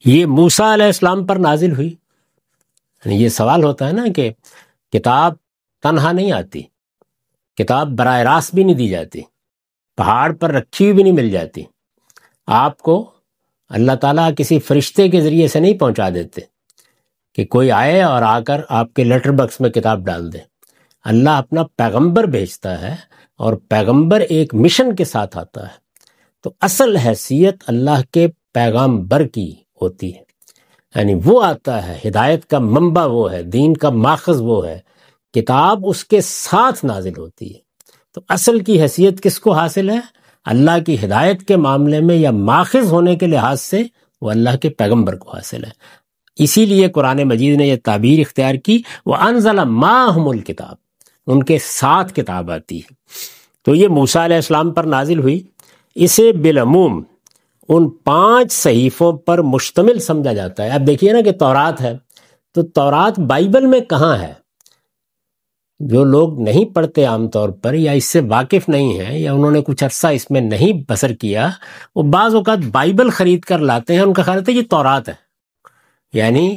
یہ موسیٰ علیہ السلام پر نازل ہوئی. یہ سوال ہوتا ہے نا کہ کتاب تنہا نہیں آتی، کتاب براہ راست بھی نہیں دی جاتی، پہاڑ پر رکھی ہوئی بھی نہیں مل جاتی. آپ کو اللہ تعالیٰ کسی فرشتے کے ذریعے سے نہیں پہنچا دیتے کہ کوئی آئے اور آ کر آپ کے لیٹر باکس میں کتاب ڈال دے. اللہ اپنا پیغمبر بھیجتا ہے اور پیغمبر ایک مشن کے ساتھ آتا ہے. تو اصل حیثیت اللہ کے پیغمبر کی ہوتی ہے، یعنی وہ آتا ہے، ہدایت کا منبع وہ ہے، دین کا ماخذ وہ ہے، کتاب اس کے ساتھ نازل ہوتی ہے. تو اصل کی حیثیت کس کو حاصل ہے؟ اللہ کی ہدایت کے معاملے میں یا ماخذ ہونے کے لحاظ سے وہ اللہ کے پیغمبر کو حاصل ہے. اسی لیے قرآن مجید نے یہ تعبیر اختیار کی، وَأَنزَلَ مَعَهُمُ الْكِتَابَ، ان کے ساتھ کتاب آتی ہے. تو یہ موسیٰ علیہ السلام پر نازل ہوئی. اسے بالعموم ان 5 صحیفوں پر مشتمل سمجھا جاتا ہے. اب دیکھیے نا کہ تورات ہے، تو تورات بائبل میں کہاں ہے؟ جو لوگ نہیں پڑھتے عام طور پر، یا اس سے واقف نہیں ہیں، یا انہوں نے کچھ عرصہ اس میں نہیں بسر کیا، وہ بعض اوقات بائبل خرید کر لاتے ہیں، ان کا خیال ہوتا ہے یہ تورات ہے. یعنی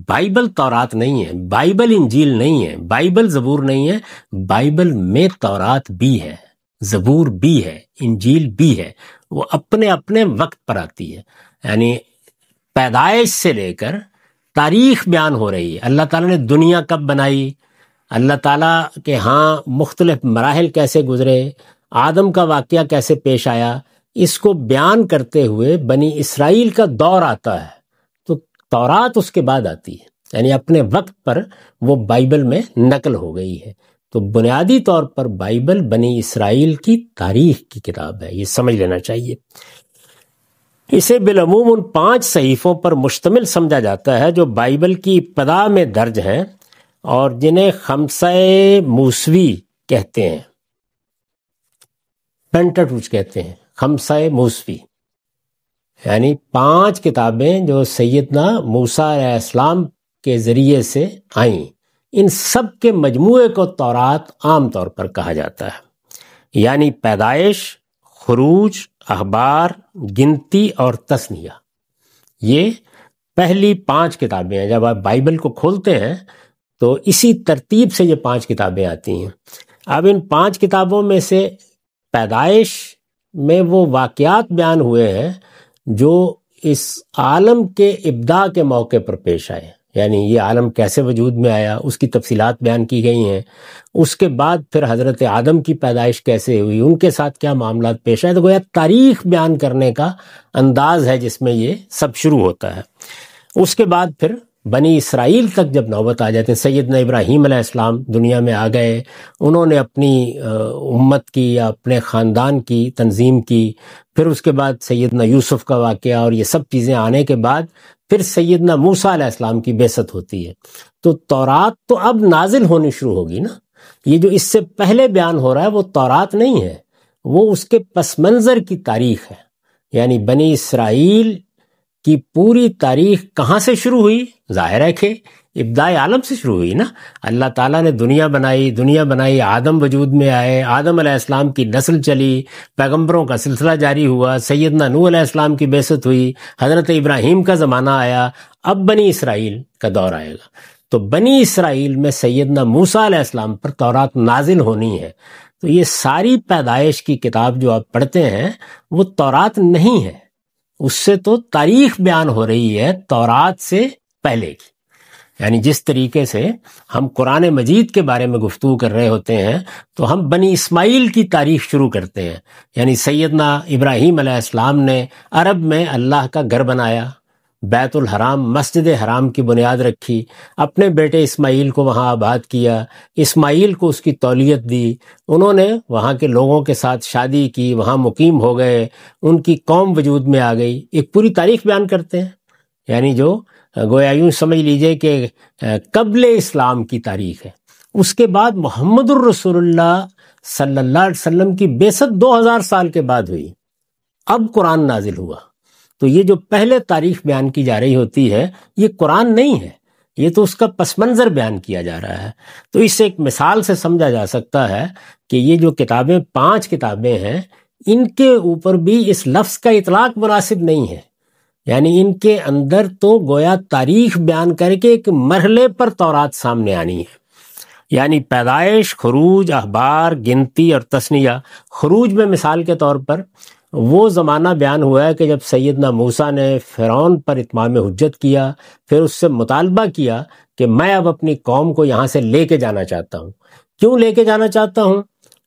بائبل تورات نہیں ہے، بائبل انجیل نہیں ہے، بائبل زبور نہیں ہے. بائبل میں تورات بھی ہے، زبور بھی ہے، انجیل بھی ہے. وہ اپنے اپنے وقت پر آتی ہے. یعنی پیدائش سے لے کر تاریخ بیان ہو رہی ہے. اللہ تعالیٰ نے دنیا کب بنائی، اللہ تعالیٰ کے ہاں مختلف مراحل کیسے گزرے، آدم کا واقعہ کیسے پیش آیا، اس کو بیان کرتے ہوئے بنی اسرائیل کا دور آتا ہے. تو تورات اس کے بعد آتی ہے، یعنی اپنے وقت پر وہ بائبل میں نقل ہو گئی ہے. تو بنیادی طور پر بائبل بنی اسرائیل کی تاریخ کی کتاب ہے، یہ سمجھ لینا چاہیے. اسے بالعموم ان 5 صحیفوں پر مشتمل سمجھا جاتا ہے جو بائبل کی ابتدا میں درج ہیں اور جنہیں خمسہ موسوی کہتے ہیں، پینٹاٹوچ کہتے ہیں. خمسہ موسوی یعنی 5 کتابیں جو سیدنا موسیٰ علیہ السلام کے ذریعے سے آئیں. ان سب کے مجموعے کو تورات عام طور پر کہا جاتا ہے. یعنی پیدائش، خروج، اخبار، گنتی اور تثنیہ، یہ پہلی 5 کتابیں ہیں. جب آپ بائبل کو کھولتے ہیں تو اسی ترتیب سے یہ 5 کتابیں آتی ہیں. اب ان 5 کتابوں میں سے پیدائش میں وہ واقعات بیان ہوئے ہیں جو اس عالم کے ابداع کے موقع پر پیش آئے. یعنی یہ عالم کیسے وجود میں آیا، اس کی تفصیلات بیان کی گئی ہیں. اس کے بعد پھر حضرت آدم کی پیدائش کیسے ہوئی، ان کے ساتھ کیا معاملات پیش آئے. تو گویا تاریخ بیان کرنے کا انداز ہے جس میں یہ سب شروع ہوتا ہے. اس کے بعد پھر بنی اسرائیل تک جب نوبت آ جاتے ہیں، سیدنا ابراہیم علیہ السلام دنیا میں آ گئے، انہوں نے اپنی امت کی یا اپنے خاندان کی تنظیم کی. پھر اس کے بعد سیدنا یوسف کا واقعہ اور یہ سب چیزیں آنے کے بعد پھر سیدنا موسیٰ علیہ السلام کی بعثت ہوتی ہے. تو تورات تو اب نازل ہونی شروع ہوگی نا. یہ جو اس سے پہلے بیان ہو رہا ہے وہ تورات نہیں ہے، وہ اس کے پس منظر کی تاریخ ہے. یعنی بنی اسرائیل کی پوری تاریخ کہاں سے شروع ہوئی؟ ظاہر ہے کہ ابتدائی عالم سے شروع ہوئی نا. اللہ تعالیٰ نے دنیا بنائی، آدم وجود میں آئے، آدم علیہ السلام کی نسل چلی، پیغمبروں کا سلسلہ جاری ہوا، سیدنا نوح علیہ السلام کی بعثت ہوئی، حضرت ابراہیم کا زمانہ آیا، اب بنی اسرائیل کا دور آئے گا. تو بنی اسرائیل میں سیدنا موسیٰ علیہ السلام پر تورات نازل ہونی ہے. تو یہ ساری پیدائش کی کتاب جو آپ پڑھتے ہیں وہ تورات نہیں ہے، اس سے تو تاریخ بیان ہو رہی ہے تورات سے پہلے کی. یعنی جس طریقے سے ہم قرآن مجید کے بارے میں گفتگو کر رہے ہوتے ہیں تو ہم بنی اسماعیل کی تاریخ شروع کرتے ہیں. یعنی سیدنا ابراہیم علیہ السلام نے عرب میں اللہ کا گھر بنایا، بیت الحرام مسجد حرام کی بنیاد رکھی، اپنے بیٹے اسماعیل کو وہاں آباد کیا، اسماعیل کو اس کی تولیت دی، انہوں نے وہاں کے لوگوں کے ساتھ شادی کی، وہاں مقیم ہو گئے، ان کی قوم وجود میں آ گئی. ایک پوری تاریخ بیان کرتے ہیں، یعنی جو گویا یوں سمجھ لیجئے کہ قبل اسلام کی تاریخ ہے. اس کے بعد محمد الرسول اللہ صلی اللہ علیہ وسلم کی بعثت 2000 سال کے بعد ہوئی، اب قرآن نازل ہوا. تو یہ جو پہلے تاریخ بیان کی جا رہی ہوتی ہے یہ قرآن نہیں ہے، یہ تو اس کا پس منظر بیان کیا جا رہا ہے. تو اس سے ایک مثال سے سمجھا جا سکتا ہے کہ یہ جو کتابیں 5 کتابیں ہیں ان کے اوپر بھی اس لفظ کا اطلاق مناسب نہیں ہے. یعنی ان کے اندر تو گویا تاریخ بیان کر کے ایک مرحلے پر تورات سامنے آنی ہے، یعنی پیدائش، خروج، اخبار، گنتی اور تثنیہ۔ خروج میں مثال کے طور پر وہ زمانہ بیان ہوا ہے کہ جب سیدنا موسیٰ نے فرعون پر اتمام حجت کیا، پھر اس سے مطالبہ کیا کہ میں اب اپنی قوم کو یہاں سے لے کے جانا چاہتا ہوں۔ کیوں لے کے جانا چاہتا ہوں؟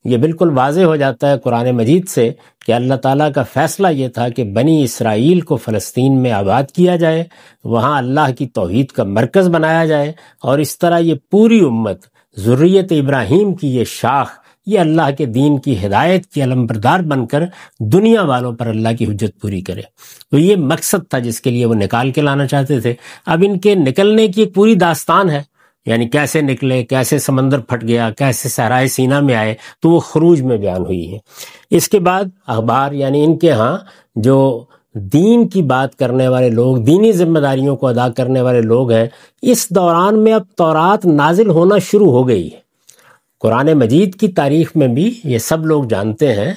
یہ بالکل واضح ہو جاتا ہے قرآن مجید سے کہ اللہ تعالیٰ کا فیصلہ یہ تھا کہ بنی اسرائیل کو فلسطین میں آباد کیا جائے، وہاں اللہ کی توحید کا مرکز بنایا جائے، اور اس طرح یہ پوری امت ذریت ابراہیم کی یہ شاخ، یہ اللہ کے دین کی ہدایت کی علمبردار بن کر دنیا والوں پر اللہ کی حجت پوری کرے۔ تو یہ مقصد تھا جس کے لیے وہ نکال کے لانا چاہتے تھے۔ اب ان کے نکلنے کی ایک پوری داستان ہے، یعنی کیسے نکلے، کیسے سمندر پھٹ گیا، کیسے صحرائے سینا میں آئے، تو وہ خروج میں بیان ہوئی ہے۔ اس کے بعد اخبار، یعنی ان کے ہاں جو دین کی بات کرنے والے لوگ، دینی ذمہ داریوں کو ادا کرنے والے لوگ ہیں، اس دوران میں اب تورات نازل ہونا شروع ہو گئی ہے۔ قرآن مجید کی تاریخ میں بھی یہ سب لوگ جانتے ہیں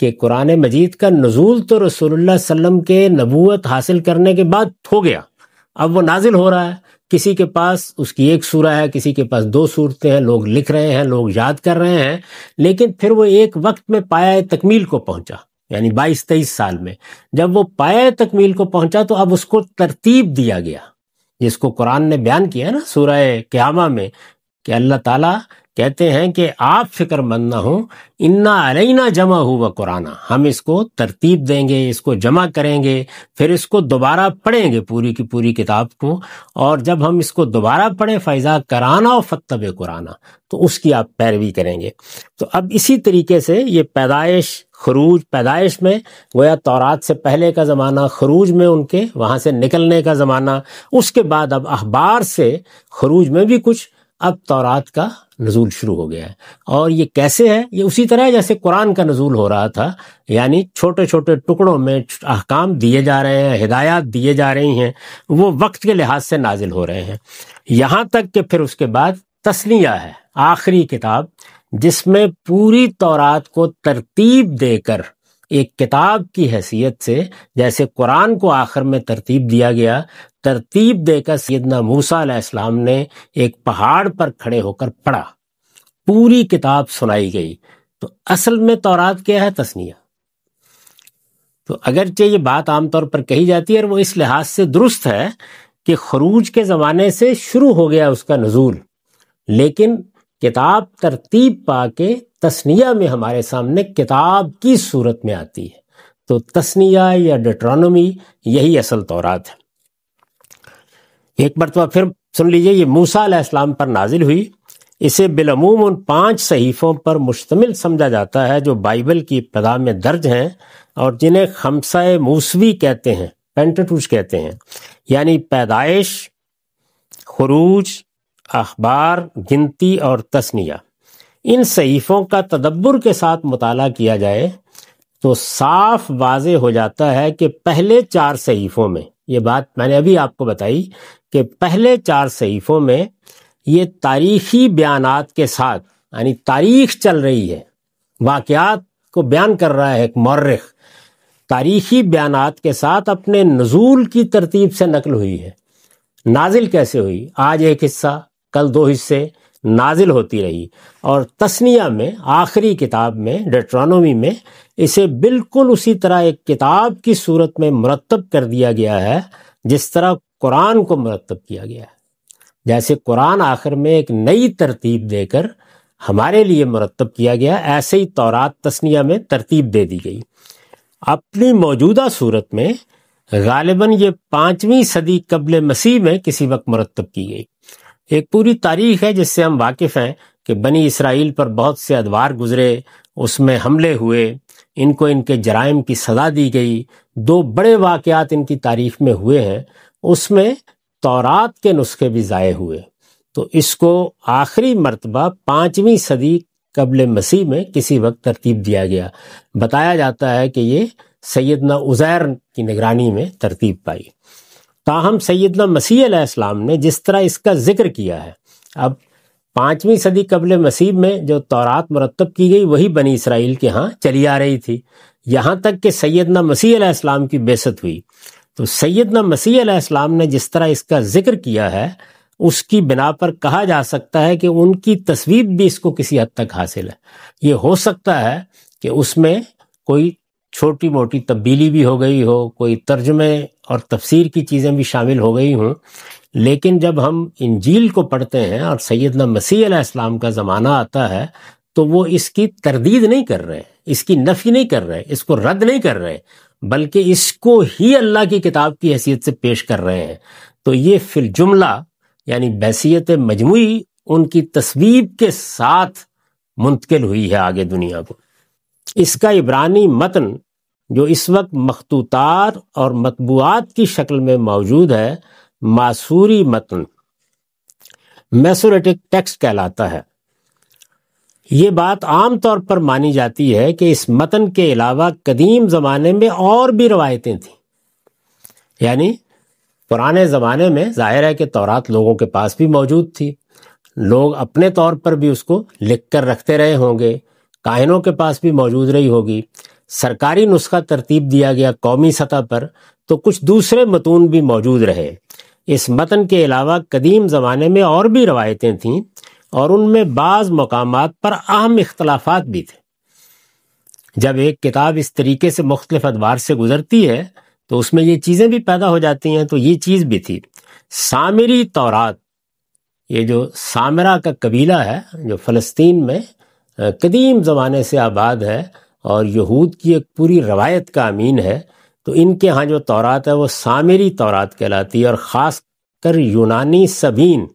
کہ قرآن مجید کا نزول تو رسول اللہ صلی اللہ علیہ وسلم کے نبوت حاصل کرنے کے بعد ہو گیا، اب وہ نازل ہو رہا ہے۔ کسی کے پاس اس کی ایک سورہ ہے، کسی کے پاس 2 سورتیں ہیں، لوگ لکھ رہے ہیں، لوگ یاد کر رہے ہیں، لیکن پھر وہ ایک وقت میں پایہ تکمیل کو پہنچا، یعنی 22-23 سال میں جب وہ پایہ تکمیل کو پہنچا تو اب اس کو ترتیب دیا گیا، جس کو قرآن نے بیان کیا نا سورہ قیامہ میں، کہ اللہ تعالیٰ کہتے ہیں کہ آپ فکر مند نہ ہوں، انا علینا جمع ہوا قرآن، ہم اس کو ترتیب دیں گے، اس کو جمع کریں گے، پھر اس کو دوبارہ پڑھیں گے پوری کی پوری کتاب کو، اور جب ہم اس کو دوبارہ پڑھیں فیضا کرانا و فتب قرآن، تو اس کی آپ پیروی کریں گے۔ تو اب اسی طریقے سے یہ پیدائش، خروج، پیدائش میں گویا تورات سے پہلے کا زمانہ، خروج میں ان کے وہاں سے نکلنے کا زمانہ، اس کے بعد اب اخبار سے خروج میں بھی کچھ، اب تورات کا نزول شروع ہو گیا ہے۔ اور یہ کیسے ہے؟ یہ اسی طرح جیسے قرآن کا نزول ہو رہا تھا، یعنی چھوٹے چھوٹے ٹکڑوں میں احکام دیے جا رہے ہیں، ہدایات دیے جا رہی ہیں، وہ وقت کے لحاظ سے نازل ہو رہے ہیں، یہاں تک کہ پھر اس کے بعد تثنیہ ہے، آخری کتاب، جس میں پوری تورات کو ترتیب دے کر ایک کتاب کی حیثیت سے، جیسے قرآن کو آخر میں ترتیب دیا گیا، ترتیب دے کر سیدنا موسیٰ علیہ السلام نے ایک پہاڑ پر کھڑے ہو کر پڑھا، پوری کتاب سنائی گئی۔ تو اصل میں تورات کیا ہے؟ تثنیہ۔ تو اگرچہ یہ بات عام طور پر کہی جاتی ہے اور وہ اس لحاظ سے درست ہے کہ خروج کے زمانے سے شروع ہو گیا اس کا نزول، لیکن کتاب ترتیب پا کے تثنیہ میں ہمارے سامنے کتاب کی صورت میں آتی ہے۔ تو تثنیہ یا ڈیٹرانومی یہی اصل تورات ہے۔ ایک مرتبہ پھر سن لیجئے، یہ موسیٰ علیہ السلام پر نازل ہوئی، اسے بالعموم ان 5 صحیفوں پر مشتمل سمجھا جاتا ہے جو بائبل کی ابتدا میں درج ہیں اور جنہیں خمسہ موسوی کہتے ہیں، پینٹیٹوچ کہتے ہیں، یعنی پیدائش، خروج، اخبار، گنتی اور تثنیہ۔ ان صحیفوں کا تدبر کے ساتھ مطالعہ کیا جائے تو صاف واضح ہو جاتا ہے کہ پہلے 4 صحیفوں میں، یہ بات میں نے ابھی آپ کو بتائی کہ پہلے 4 صحیفوں میں یہ تاریخی بیانات کے ساتھ، یعنی تاریخ چل رہی ہے، واقعات کو بیان کر رہا ہے ایک مورخ، تاریخی بیانات کے ساتھ اپنے نزول کی ترتیب سے نقل ہوئی ہے۔ نازل کیسے ہوئی؟ آج ایک حصہ، کل 2 حصے نازل ہوتی رہی، اور تثنیہ میں، آخری کتاب میں، ڈیٹرانومی میں، اسے بالکل اسی طرح ایک کتاب کی صورت میں مرتب کر دیا گیا ہے جس طرح قرآن کو مرتب کیا گیا ہے۔ جیسے قرآن آخر میں ایک نئی ترتیب دے کر ہمارے لیے مرتب کیا گیا، ایسے ہی تورات تثنیہ میں ترتیب دے دی گئی۔ اپنی موجودہ صورت میں غالباً یہ 5ویں صدی قبل مسیح میں کسی وقت مرتب کی گئی۔ ایک پوری تاریخ ہے جس سے ہم واقف ہیں کہ بنی اسرائیل پر بہت سے ادوار گزرے، اس میں حملے ہوئے، ان کو ان کے جرائم کی سزا دی گئی، 2 بڑے واقعات ان کی تاریخ میں ہوئے ہیں، اس میں تورات کے نسخے بھی ضائع ہوئے۔ تو اس کو آخری مرتبہ 5ویں صدی قبل مسیح میں کسی وقت ترتیب دیا گیا۔ بتایا جاتا ہے کہ یہ سیدنا عزیر کی نگرانی میں ترتیب پائی۔ تاہم سیدنا مسیح علیہ السلام نے جس طرح اس کا ذکر کیا ہے، اب 5ویں صدی قبل مسیح میں جو تورات مرتب کی گئی وہی بنی اسرائیل کے ہاں چلی آ رہی تھی، یہاں تک کہ سیدنا مسیح علیہ السلام کی بعثت ہوئی۔ تو سیدنا مسیح علیہ السلام نے جس طرح اس کا ذکر کیا ہے اس کی بنا پر کہا جا سکتا ہے کہ ان کی تصویب بھی اس کو کسی حد تک حاصل ہے۔ یہ ہو سکتا ہے کہ اس میں کوئی چھوٹی موٹی تبدیلی بھی ہو گئی ہو، کوئی ترجمے اور تفسیر کی چیزیں بھی شامل ہو گئی ہوں، لیکن جب ہم انجیل کو پڑھتے ہیں اور سیدنا مسیح علیہ السلام کا زمانہ آتا ہے تو وہ اس کی تردید نہیں کر رہے، اس کی نفی نہیں کر رہے، اس کو رد نہیں کر رہے، بلکہ اس کو ہی اللہ کی کتاب کی حیثیت سے پیش کر رہے ہیں۔ تو یہ فی الجملہ یعنی بحیثیت مجموعی ان کی تصویب کے ساتھ منتقل ہوئی ہے آگے دنیا کو۔ اس کا عبرانی متن جو اس وقت مخطوطات اور مطبوعات کی شکل میں موجود ہے، ماسوری متن، میسوریٹک ٹیکسٹ کہلاتا ہے۔ یہ بات عام طور پر مانی جاتی ہے کہ اس متن کے علاوہ قدیم زمانے میں اور بھی روایتیں تھیں، یعنی پرانے زمانے میں ظاہر ہے کہ تورات لوگوں کے پاس بھی موجود تھی، لوگ اپنے طور پر بھی اس کو لکھ کر رکھتے رہے ہوں گے، کاہنوں کے پاس بھی موجود رہی ہوگی، سرکاری نسخہ ترتیب دیا گیا قومی سطح پر، تو کچھ دوسرے متون بھی موجود رہے۔ اس متن کے علاوہ قدیم زمانے میں اور بھی روایتیں تھیں اور ان میں بعض مقامات پر اہم اختلافات بھی تھے۔ جب ایک کتاب اس طریقے سے مختلف ادوار سے گزرتی ہے تو اس میں یہ چیزیں بھی پیدا ہو جاتی ہیں، تو یہ چیز بھی تھی۔ سامری تورات، یہ جو سامرا کا قبیلہ ہے جو فلسطین میں قدیم زمانے سے آباد ہے اور یہود کی ایک پوری روایت کا امین ہے، تو ان کے ہاں جو تورات ہے وہ سامری تورات کہلاتی ہے، اور خاص کر یونانی سبین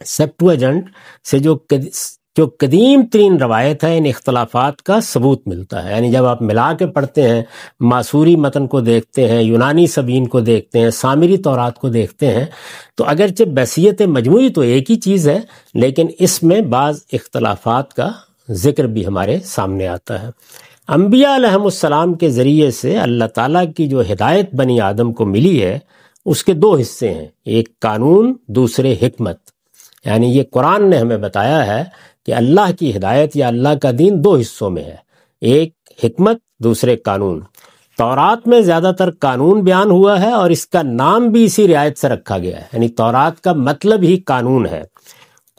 سیپٹویجنٹ سے جو قدیم ترین روایت ہے، ان اختلافات کا ثبوت ملتا ہے۔ یعنی جب آپ ملا کے پڑھتے ہیں، ماسوری متن کو دیکھتے ہیں، یونانی سبین کو دیکھتے ہیں، سامری تورات کو دیکھتے ہیں، تو اگرچہ بحیثیت مجموعی تو ایک ہی چیز ہے، لیکن اس میں بعض اختلافات کا ذکر بھی ہمارے سامنے آتا ہے۔ انبیاء علیہم السلام کے ذریعے سے اللہ تعالیٰ کی جو ہدایت بنی آدم کو ملی ہے اس کے دو حصے ہیں، ایک قانون، دوسرے حکمت۔ یعنی یہ قرآن نے ہمیں بتایا ہے کہ اللہ کی ہدایت یا اللہ کا دین دو حصوں میں ہے، ایک حکمت، دوسرے قانون۔ تورات میں زیادہ تر قانون بیان ہوا ہے اور اس کا نام بھی اسی رعایت سے رکھا گیا ہے، یعنی تورات کا مطلب ہی قانون ہے۔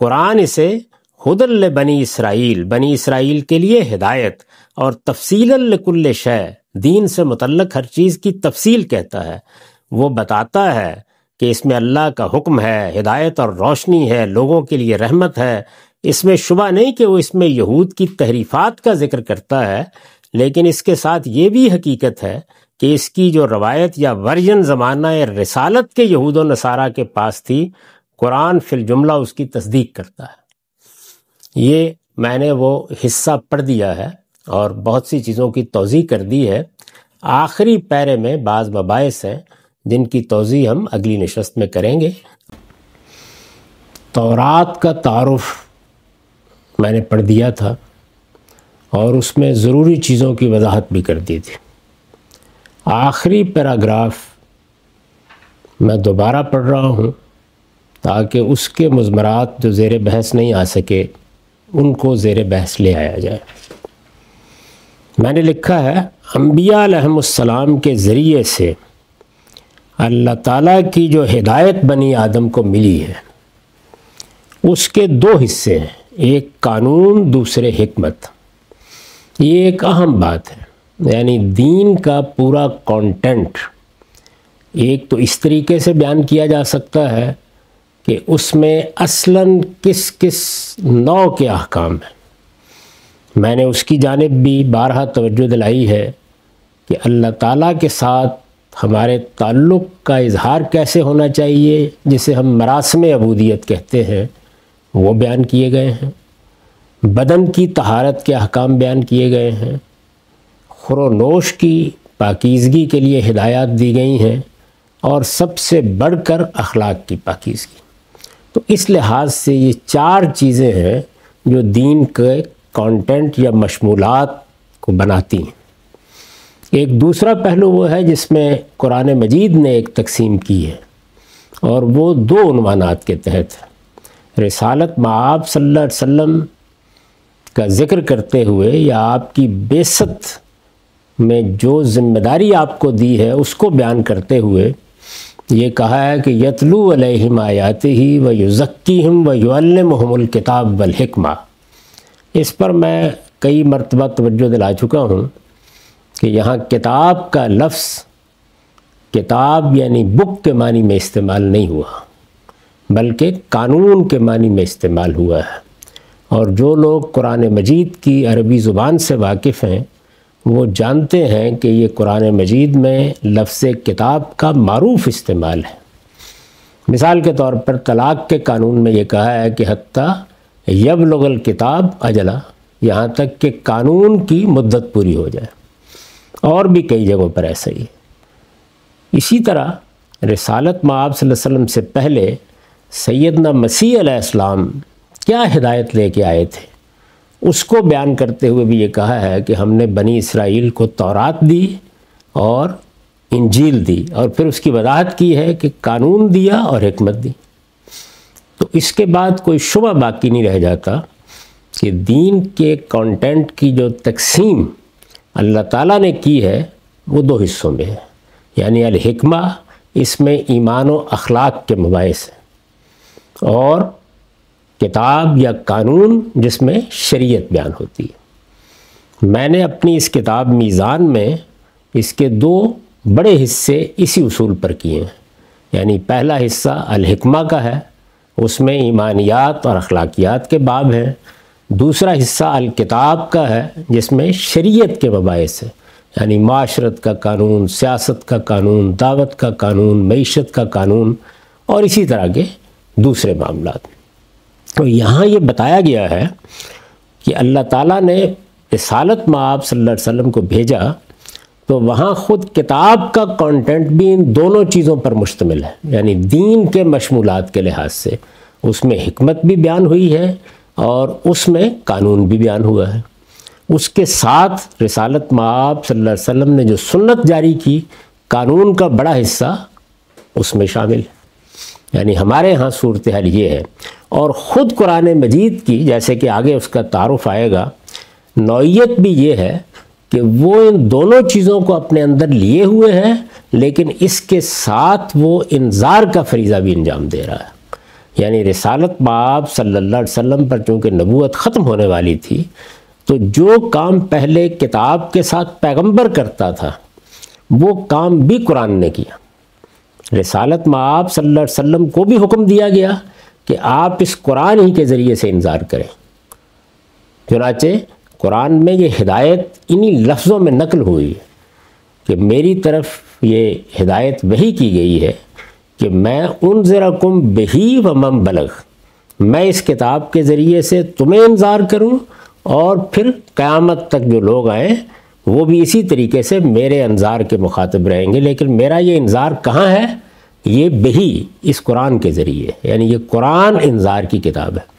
قرآن اسے ہدی لبنی اسرائیل، بنی اسرائیل کے لیے ہدایت اور تفصیلا لکل شیء، دین سے متعلق ہر چیز کی تفصیل کہتا ہے۔ وہ بتاتا ہے کہ اس میں اللہ کا حکم ہے، ہدایت اور روشنی ہے، لوگوں کے لیے رحمت ہے۔ اس میں شبہ نہیں کہ وہ اس میں یہود کی تحریفات کا ذکر کرتا ہے، لیکن اس کے ساتھ یہ بھی حقیقت ہے کہ اس کی جو روایت یا ورژن زمانہ رسالت کے یہود و نصارہ کے پاس تھی، قرآن فی الجملہ اس کی تصدیق کرتا ہے۔ یہ میں نے وہ حصہ پڑھ دیا ہے اور بہت سی چیزوں کی توضیح کر دی ہے۔ آخری پیرے میں بعض مباحث ہیں جن کی توضیح ہم اگلی نشست میں کریں گے۔ تورات کا تعارف میں نے پڑھ دیا تھا اور اس میں ضروری چیزوں کی وضاحت بھی کر دی تھی۔ آخری پیراگراف میں دوبارہ پڑھ رہا ہوں تاکہ اس کے مضمرات جو زیر بحث نہیں آ سکے ان کو زیر بحث لے آیا جائے۔ میں نے لکھا ہے، انبیاء علیہم السلام کے ذریعے سے اللہ تعالیٰ کی جو ہدایت بنی آدم کو ملی ہے اس کے دو حصے ہیں، ایک قانون، دوسرے حکمت۔ یہ ایک اہم بات ہے، یعنی دین کا پورا کانٹینٹ ایک تو اس طریقے سے بیان کیا جا سکتا ہے کہ اس میں اصلاً کس کس نوع کے احکام ہیں۔ میں نے اس کی جانب بھی بارہا توجہ دلائی ہے کہ اللہ تعالیٰ کے ساتھ ہمارے تعلق کا اظہار کیسے ہونا چاہیے، جسے ہم مراسم عبودیت کہتے ہیں، وہ بیان کیے گئے ہیں۔ بدن کی طہارت کے احکام بیان کیے گئے ہیں، خور و نوش کی پاکیزگی کے لیے ہدایات دی گئی ہیں، اور سب سے بڑھ کر اخلاق کی پاکیزگی۔ تو اس لحاظ سے یہ چار چیزیں ہیں جو دین کے کانٹینٹ یا مشمولات کو بناتی ہیں۔ ایک دوسرا پہلو وہ ہے جس میں قرآن مجید نے ایک تقسیم کی ہے، اور وہ دو عنوانات کے تحت ہے۔ رسالت مآب صلی اللہ علیہ وسلم کا ذکر کرتے ہوئے یا آپ کی بعثت میں جو ذمہ داری آپ کو دی ہے اس کو بیان کرتے ہوئے یہ کہا ہے کہ یتلو علیہم آیاتہ و یزکیہم و یعلمہم الکتاب والحکمہ۔ اس پر میں کئی مرتبہ توجہ دلا چکا ہوں کہ یہاں کتاب کا لفظ کتاب یعنی بک کے معنی میں استعمال نہیں ہوا، بلکہ قانون کے معنی میں استعمال ہوا ہے۔ اور جو لوگ قرآن مجید کی عربی زبان سے واقف ہیں وہ جانتے ہیں کہ یہ قرآن مجید میں لفظ کتاب کا معروف استعمال ہے۔ مثال کے طور پر طلاق کے قانون میں یہ کہا ہے کہ حتیٰ یبلغ الکتاب اجلا، یہاں تک کہ قانون کی مدت پوری ہو جائے، اور بھی کئی جگہوں پر ایسا ہی ہے۔ اسی طرح رسالت مآب صلی اللہ علیہ وسلم سے پہلے سیدنا مسیح علیہ السلام کیا ہدایت لے کے آئے تھے اس کو بیان کرتے ہوئے بھی یہ کہا ہے کہ ہم نے بنی اسرائیل کو تورات دی اور انجیل دی، اور پھر اس کی وضاحت کی ہے کہ قانون دیا اور حکمت دی۔ تو اس کے بعد کوئی شبہ باقی نہیں رہ جاتا کہ دین کے کانٹینٹ کی جو تقسیم اللہ تعالیٰ نے کی ہے وہ دو حصوں میں ہے، یعنی الحکمہ، اس میں ایمان و اخلاق کے مباحث ہیں، اور کتاب یا قانون جس میں شریعت بیان ہوتی ہے۔ میں نے اپنی اس کتاب میزان میں اس کے دو بڑے حصے اسی اصول پر کیے ہیں، یعنی پہلا حصہ الحکمہ کا ہے، اس میں ایمانیات اور اخلاقیات کے باب ہیں۔ دوسرا حصہ الکتاب کا ہے جس میں شریعت کے مباحث ہیں، یعنی معاشرت کا قانون، سیاست کا قانون، دعوت کا قانون، معیشت کا قانون، اور اسی طرح کے دوسرے معاملات۔ تو یہاں یہ بتایا گیا ہے کہ اللہ تعالیٰ نے رسالت مآب صلی اللہ علیہ وسلم کو بھیجا تو وہاں خود کتاب کا کانٹینٹ بھی ان دونوں چیزوں پر مشتمل ہے، یعنی دین کے مشمولات کے لحاظ سے اس میں حکمت بھی بیان ہوئی ہے اور اس میں قانون بھی بیان ہوا ہے۔ اس کے ساتھ رسالت مآب صلی اللہ علیہ وسلم نے جو سنت جاری کی، قانون کا بڑا حصہ اس میں شامل ہے۔ یعنی ہمارے ہاں صورتحال یہ ہے، اور خود قرآن مجید کی، جیسے کہ آگے اس کا تعارف آئے گا، نوعیت بھی یہ ہے کہ وہ ان دونوں چیزوں کو اپنے اندر لیے ہوئے ہیں، لیکن اس کے ساتھ وہ انذار کا فریضہ بھی انجام دے رہا ہے۔ یعنی رسالت مآب صلی اللہ علیہ وسلم پر چونکہ نبوت ختم ہونے والی تھی، تو جو کام پہلے کتاب کے ساتھ پیغمبر کرتا تھا وہ کام بھی قرآن نے کیا۔ رسالت مآب صلی اللہ علیہ وسلم کو بھی حکم دیا گیا کہ آپ اس قرآن ہی کے ذریعے سے انذار کریں۔ چنانچہ قرآن میں یہ ہدایت انہی لفظوں میں نقل ہوئی ہے کہ میری طرف یہ ہدایت وحی کی گئی ہے کہ میں انذرکم بہی ومن بلغ، میں اس کتاب کے ذریعے سے تمہیں انذار کروں، اور پھر قیامت تک جو لوگ آئیں وہ بھی اسی طریقے سے میرے انذار کے مخاطب رہیں گے۔ لیکن میرا یہ انذار کہاں ہے؟ یہ بہی، اس قرآن کے ذریعے، یعنی یہ قرآن انذار کی کتاب ہے۔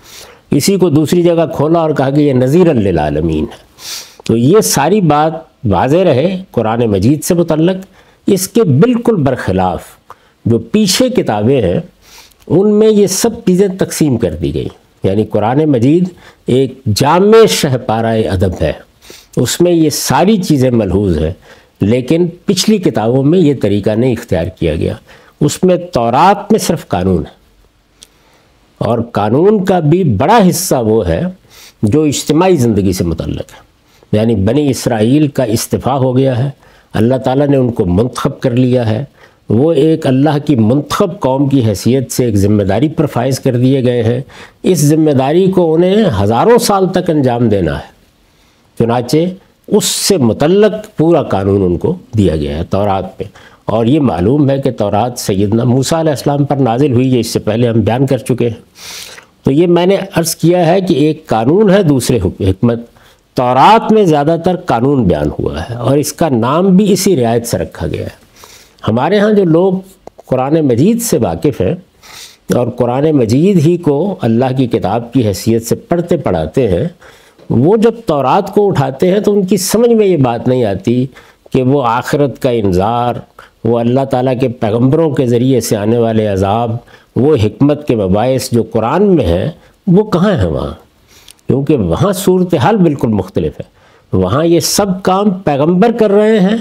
اسی کو دوسری جگہ کھولا اور کہا کہ یہ نذیر للعالمین ہے۔ تو یہ ساری بات واضح رہے قرآن مجید سے متعلق۔ اس کے بالکل برخلاف جو پیچھے کتابیں ہیں ان میں یہ سب چیزیں تقسیم کر دی گئی، یعنی قرآن مجید ایک جامع شہپارہ ادب ہے، اس میں یہ ساری چیزیں ملحوظ ہیں، لیکن پچھلی کتابوں میں یہ طریقہ نہیں اختیار کیا گیا۔ اس میں تورات میں صرف قانون ہے، اور قانون کا بھی بڑا حصہ وہ ہے جو اجتماعی زندگی سے متعلق ہے، یعنی بنی اسرائیل کا استعفیٰ ہو گیا ہے، اللہ تعالیٰ نے ان کو منتخب کر لیا ہے، وہ ایک اللہ کی منتخب قوم کی حیثیت سے ایک ذمہ داری پر فائز کر دیے گئے ہیں۔ اس ذمہ داری کو انہیں ہزاروں سال تک انجام دینا ہے، چنانچہ اس سے متعلق پورا قانون ان کو دیا گیا ہے تورات میں۔ اور یہ معلوم ہے کہ تورات سیدنا موسیٰ علیہ السلام پر نازل ہوئی ہے، اس سے پہلے ہم بیان کر چکے ہیں۔ تو یہ میں نے عرض کیا ہے کہ ایک قانون ہے، دوسرے حکمت۔ تورات میں زیادہ تر قانون بیان ہوا ہے، اور اس کا نام بھی اسی رعایت سے رکھا گیا ہے۔ ہمارے ہاں جو لوگ قرآن مجید سے واقف ہیں اور قرآن مجید ہی کو اللہ کی کتاب کی حیثیت سے پڑھتے پڑھاتے ہیں، وہ جب تورات کو اٹھاتے ہیں تو ان کی سمجھ میں یہ بات نہیں آتی کہ وہ آخرت کا انذار، وہ اللہ تعالیٰ کے پیغمبروں کے ذریعے سے آنے والے عذاب، وہ حکمت کے مباحث جو قرآن میں ہیں وہ کہاں ہیں وہاں، کیونکہ وہاں صورتحال بالکل مختلف ہے۔ وہاں یہ سب کام پیغمبر کر رہے ہیں،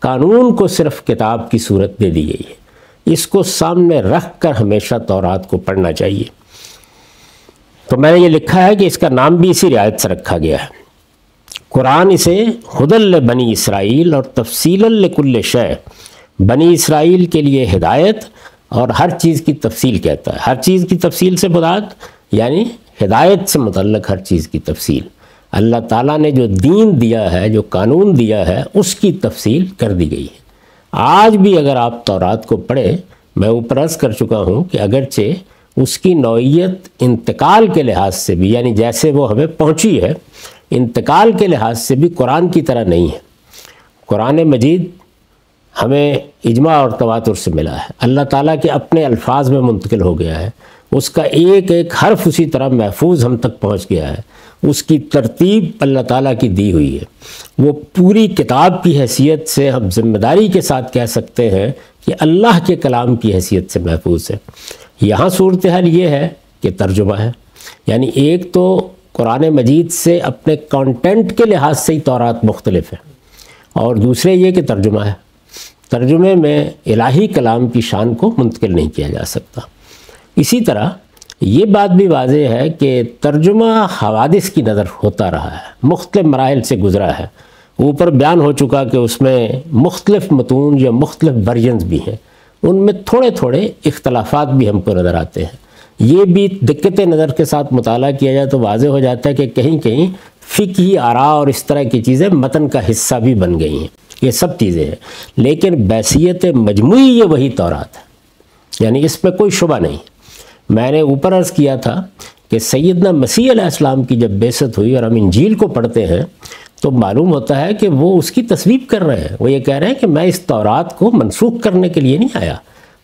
قانون کو صرف کتاب کی صورت دے دی گئی ہے۔ اس کو سامنے رکھ کر ہمیشہ تورات کو پڑھنا چاہیے۔ تو میں نے یہ لکھا ہے کہ اس کا نام بھی اسی رعایت سے رکھا گیا ہے۔ قرآن اسے ہدی لبنی اسرائیل اور تفصیلا لکل شیء، بنی اسرائیل کے لیے ہدایت اور ہر چیز کی تفصیل کہتا ہے۔ ہر چیز کی تفصیل سے مراد یعنی ہدایت سے متعلق ہر چیز کی تفصیل۔ اللہ تعالیٰ نے جو دین دیا ہے، جو قانون دیا ہے، اس کی تفصیل کر دی گئی ہے۔ آج بھی اگر آپ تورات کو پڑھیں، میں اوپر عرض کر چکا ہوں کہ اگرچہ اس کی نوعیت انتقال کے لحاظ سے بھی، یعنی جیسے وہ ہمیں پہنچی ہے، انتقال کے لحاظ سے بھی قرآن کی طرح نہیں ہے۔ قرآن مجید ہمیں اجماع اور تواتر سے ملا ہے، اللہ تعالیٰ کے اپنے الفاظ میں منتقل ہو گیا ہے، اس کا ایک ایک حرف اسی طرح محفوظ ہم تک پہنچ گیا ہے، اس کی ترتیب اللہ تعالیٰ کی دی ہوئی ہے۔ وہ پوری کتاب کی حیثیت سے ہم ذمہ داری کے ساتھ کہہ سکتے ہیں کہ اللہ کے کلام کی حیثیت سے محفوظ ہے۔ یہاں صورتحال یہ ہے کہ ترجمہ ہے، یعنی ایک تو قرآن مجید سے اپنے کانٹینٹ کے لحاظ سے ہی تورات مختلف ہے، اور دوسرے یہ کہ ترجمہ ہے۔ ترجمے میں الہی کلام کی شان کو منتقل نہیں کیا جا سکتا۔ اسی طرح یہ بات بھی واضح ہے کہ ترجمہ حوادث کی نظر ہوتا رہا ہے، مختلف مراحل سے گزرا ہے۔ اوپر بیان ہو چکا کہ اس میں مختلف متون یا مختلف ورژنز بھی ہیں، ان میں تھوڑے تھوڑے اختلافات بھی ہم کو نظر آتے ہیں۔ یہ بھی دقت نظر کے ساتھ مطالعہ کیا جائے تو واضح ہو جاتا ہے کہ کہیں کہیں فقہی آراء اور اس طرح کی چیزیں متن کا حصہ بھی بن گئی ہیں۔ یہ سب چیزیں ہیں، لیکن بحیثیت مجموعی یہ وہی تورات ہے، یعنی اس میں کوئی شبہ نہیں۔ میں نے اوپر عرض کیا تھا کہ سیدنا مسیح علیہ السلام کی جب بعثت ہوئی اور ہم انجیل کو پڑھتے ہیں تو معلوم ہوتا ہے کہ وہ اس کی تصویب کر رہے ہیں۔ وہ یہ کہہ رہے ہیں کہ میں اس تورات کو منسوخ کرنے کے لیے نہیں آیا،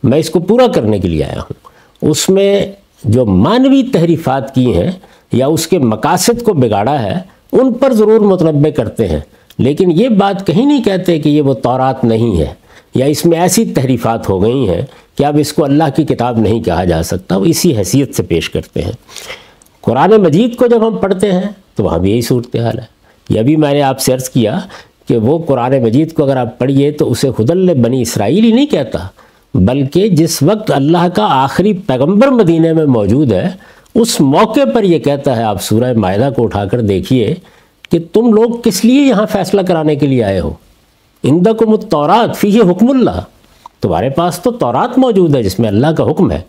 میں اس کو پورا کرنے کے لیے آیا ہوں۔ اس میں جو مانوی تحریفات کی ہیں یا اس کے مقاصد کو بگاڑا ہے، ان پر ضرور متنبع کرتے ہیں، لیکن یہ بات کہیں نہیں کہتے کہ یہ وہ تورات نہیں ہے یا اس میں ایسی تحریفات ہو گئی ہیں کہ اب اس کو اللہ کی کتاب نہیں کہا جا سکتا۔ وہ اسی حیثیت سے پیش کرتے ہیں۔ قرآن مجید کو جب ہم پڑھتے ہیں تو وہاں بھی یہی صورتحال ہے۔ یہ بھی میں نے آپ سے عرض کیا کہ وہ قرآن مجید کو اگر آپ پڑھیے تو اسے ہدی بنی اسرائیل ہی نہیں کہتا، بلکہ جس وقت اللہ کا آخری پیغمبر مدینے میں موجود ہے اس موقع پر یہ کہتا ہے۔ آپ سورہ مائدہ کو اٹھا کر دیکھیے کہ تم لوگ کس لیے یہاں فیصلہ کرانے کے لیے آئے ہو؟ عندکم التوراۃ فیہ حکم اللہ، تمہارے پاس تو تورات موجود ہے جس میں اللہ کا حکم ہے۔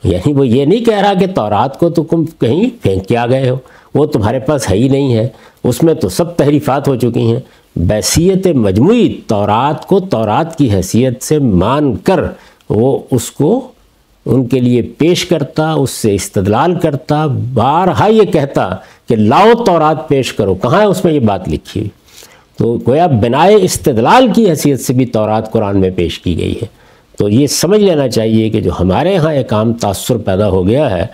یعنی وہ یہ نہیں کہہ رہا کہ تورات کو تو تم کہیں پھینک کے آ گئے ہو، وہ تمہارے پاس ہے ہی نہیں ہے، اس میں تو سب تحریفات ہو چکی ہیں۔ بحیثیت مجموعی تورات کو تورات کی حیثیت سے مان کر وہ اس کو ان کے لیے پیش کرتا، اس سے استدلال کرتا، بارہا یہ کہتا کہ لاؤ تورات پیش کرو، کہاں ہے اس میں یہ بات لکھی ہوئی؟ تو گویا بنائے استدلال کی حیثیت سے بھی تورات قرآن میں پیش کی گئی ہے۔ تو یہ سمجھ لینا چاہیے کہ جو ہمارے ہاں ایک عام تاثر پیدا ہو گیا ہے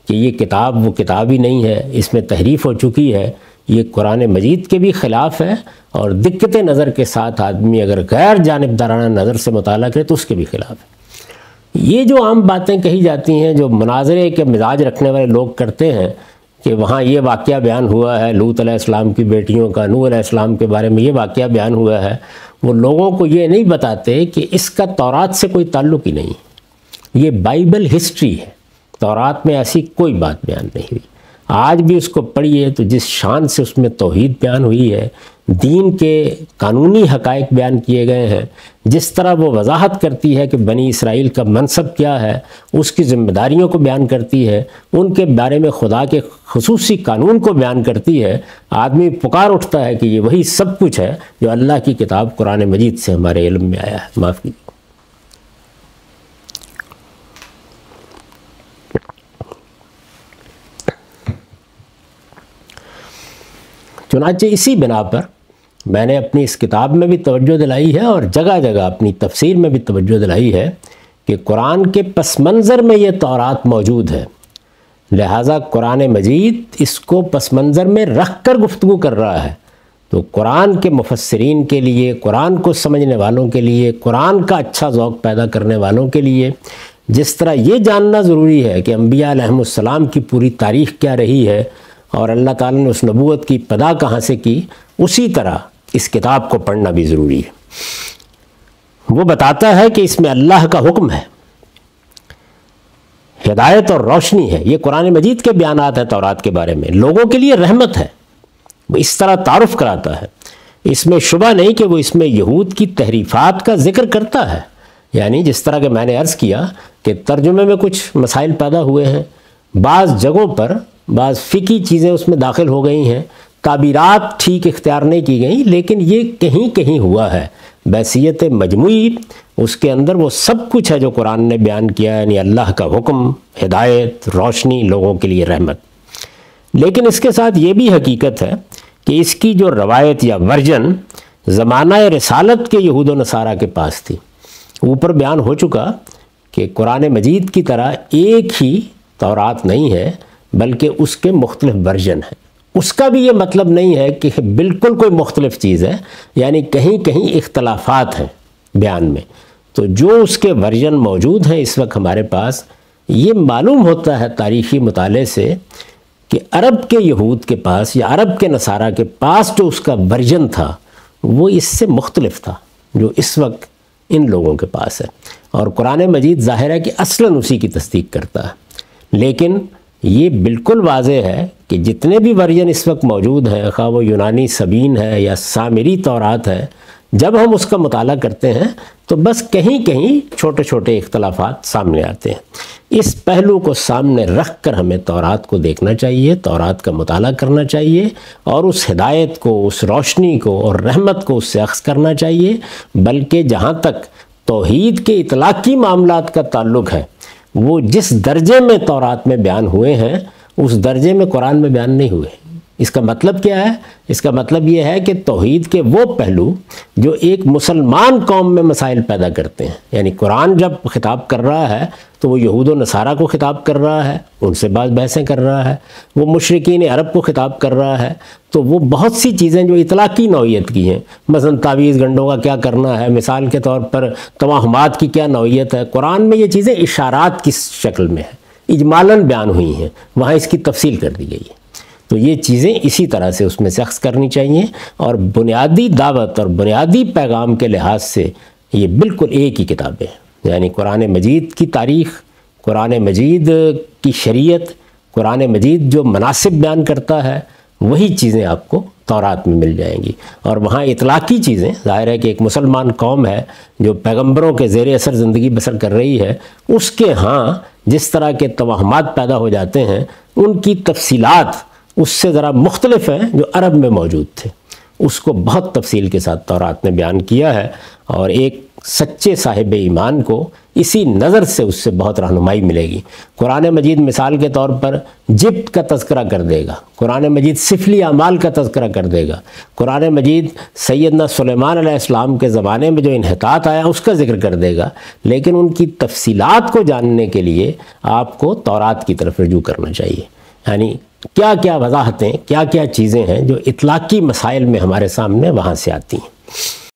کہ یہ کتاب وہ کتاب ہی نہیں ہے، اس میں تحریف ہو چکی ہے، یہ قرآن مجید کے بھی خلاف ہے، اور دقت نظر کے ساتھ آدمی اگر غیر جانبدارانہ نظر سے مطالعہ کرے تو اس کے بھی خلاف ہے۔ یہ جو عام باتیں کہی جاتی ہیں جو مناظرے کے مزاج رکھنے والے لوگ کرتے ہیں کہ وہاں یہ واقعہ بیان ہوا ہے لوط علیہ السلام کی بیٹیوں کا، نوح علیہ السلام کے بارے میں یہ واقعہ بیان ہوا ہے، وہ لوگوں کو یہ نہیں بتاتے کہ اس کا تورات سے کوئی تعلق ہی نہیں، یہ بائبل ہسٹری ہے، تورات میں ایسی کوئی بات بیان نہیں ہوئی۔ آج بھی اس کو پڑھیے تو جس شان سے اس میں توحید بیان ہوئی ہے، دین کے قانونی حقائق بیان کیے گئے ہیں، جس طرح وہ وضاحت کرتی ہے کہ بنی اسرائیل کا منصب کیا ہے، اس کی ذمہ داریوں کو بیان کرتی ہے، ان کے بارے میں خدا کے خصوصی قانون کو بیان کرتی ہے، آدمی پکار اٹھتا ہے کہ یہ وہی سب کچھ ہے جو اللہ کی کتاب قرآن مجید سے ہمارے علم میں آیا ہے۔ معاف کیجیے۔ چنانچہ اسی بنا پر میں نے اپنی اس کتاب میں بھی توجہ دلائی ہے اور جگہ جگہ اپنی تفسیر میں بھی توجہ دلائی ہے کہ قرآن کے پس منظر میں یہ تورات موجود ہے، لہٰذا قرآن مجید اس کو پس منظر میں رکھ کر گفتگو کر رہا ہے۔ تو قرآن کے مفسرین کے لیے، قرآن کو سمجھنے والوں کے لیے، قرآن کا اچھا ذوق پیدا کرنے والوں کے لیے جس طرح یہ جاننا ضروری ہے کہ انبیاء علیہم السلام کی پوری تاریخ کیا رہی ہے اور اللہ تعالیٰ نے اس نبوت کی ابتدا کہاں سے کی، اسی طرح اس کتاب کو پڑھنا بھی ضروری ہے۔ وہ بتاتا ہے کہ اس میں اللہ کا حکم ہے، ہدایت اور روشنی ہے۔ یہ قرآن مجید کے بیانات ہیں تورات کے بارے میں، لوگوں کے لیے رحمت ہے۔ وہ اس طرح تعارف کراتا ہے، اس میں شبہ نہیں کہ وہ اس میں یہود کی تحریفات کا ذکر کرتا ہے، یعنی جس طرح کہ میں نے عرض کیا کہ ترجمے میں کچھ مسائل پیدا ہوئے ہیں، بعض جگہوں پر بعض فقہی چیزیں اس میں داخل ہو گئی ہیں، تعبیرات ٹھیک اختیار نہیں کی گئیں، لیکن یہ کہیں کہیں ہوا ہے۔ بحیثیت مجموعی اس کے اندر وہ سب کچھ ہے جو قرآن نے بیان کیا ہے، یعنی اللہ کا حکم، ہدایت، روشنی، لوگوں کے لیے رحمت۔ لیکن اس کے ساتھ یہ بھی حقیقت ہے کہ اس کی جو روایت یا ورژن زمانہ رسالت کے یہود و نصارہ کے پاس تھی، اوپر بیان ہو چکا کہ قرآن مجید کی طرح ایک ہی تورات نہیں ہے، بلکہ اس کے مختلف ورژن ہیں۔ اس کا بھی یہ مطلب نہیں ہے کہ بالکل کوئی مختلف چیز ہے، یعنی کہیں کہیں اختلافات ہیں بیان میں۔ تو جو اس کے ورژن موجود ہیں اس وقت ہمارے پاس، یہ معلوم ہوتا ہے تاریخی مطالعے سے کہ عرب کے یہود کے پاس یا عرب کے نصارہ کے پاس جو اس کا ورژن تھا وہ اس سے مختلف تھا جو اس وقت ان لوگوں کے پاس ہے، اور قرآن مجید ظاہر ہے کہ اصلاً اسی کی تصدیق کرتا ہے۔ لیکن یہ بالکل واضح ہے کہ جتنے بھی ورژن اس وقت موجود ہیں، خواہ وہ یونانی سبین ہے یا سامری تورات ہے، جب ہم اس کا مطالعہ کرتے ہیں تو بس کہیں کہیں چھوٹے چھوٹے اختلافات سامنے آتے ہیں۔ اس پہلو کو سامنے رکھ کر ہمیں تورات کو دیکھنا چاہیے، تورات کا مطالعہ کرنا چاہیے، اور اس ہدایت کو، اس روشنی کو اور رحمت کو اس سے اخذ کرنا چاہیے۔ بلکہ جہاں تک توحید کے اطلاقی معاملات کا تعلق ہے، وہ جس درجے میں تورات میں بیان ہوئے ہیں اس درجے میں قرآن میں بیان نہیں ہوئے۔ اس کا مطلب کیا ہے؟ اس کا مطلب یہ ہے کہ توحید کے وہ پہلو جو ایک مسلمان قوم میں مسائل پیدا کرتے ہیں، یعنی قرآن جب خطاب کر رہا ہے تو وہ یہود و نصارہ کو خطاب کر رہا ہے، ان سے بعض بحثیں کر رہا ہے، وہ مشرکین عرب کو خطاب کر رہا ہے، تو وہ بہت سی چیزیں جو اطلاقی نوعیت کی ہیں، مثلا تعویذ گنڈوں کا کیا کرنا ہے، مثال کے طور پر توہمات کی کیا نوعیت ہے، قرآن میں یہ چیزیں اشارات کی شکل میں ہیں، اجمالاً بیان ہوئی ہیں، وہاں اس کی تفصیل کر دی گئی ہے۔ تو یہ چیزیں اسی طرح سے اس میں سے اخذ کرنی چاہیے، اور بنیادی دعوت اور بنیادی پیغام کے لحاظ سے یہ بالکل ایک ہی کتابیں ہیں، یعنی قرآن مجید کی تاریخ، قرآن مجید کی شریعت، قرآن مجید جو مناسب بیان کرتا ہے، وہی چیزیں آپ کو تورات میں مل جائیں گی۔ اور وہاں اطلاقی چیزیں، ظاہر ہے کہ ایک مسلمان قوم ہے جو پیغمبروں کے زیر اثر زندگی بسر کر رہی ہے، اس کے ہاں جس طرح کے توہمات پیدا ہو جاتے ہیں، ان کی تفصیلات اس سے ذرا مختلف ہیں جو عرب میں موجود تھے، اس کو بہت تفصیل کے ساتھ تورات نے بیان کیا ہے، اور ایک سچے صاحب ایمان کو اسی نظر سے اس سے بہت رہنمائی ملے گی۔ قرآن مجید مثال کے طور پر جبت کا تذکرہ کر دے گا، قرآن مجید سفلی اعمال کا تذکرہ کر دے گا، قرآن مجید سیدنا سلیمان علیہ السلام کے زمانے میں جو انحطاط آیا اس کا ذکر کر دے گا، لیکن ان کی تفصیلات کو جاننے کے لیے آپ کو تورات کی طرف رجوع کرنا چاہیے، یعنی کیا کیا وضاحتیں، کیا کیا چیزیں ہیں جو اطلاقی مسائل میں ہمارے سامنے وہاں سے آتی ہیں۔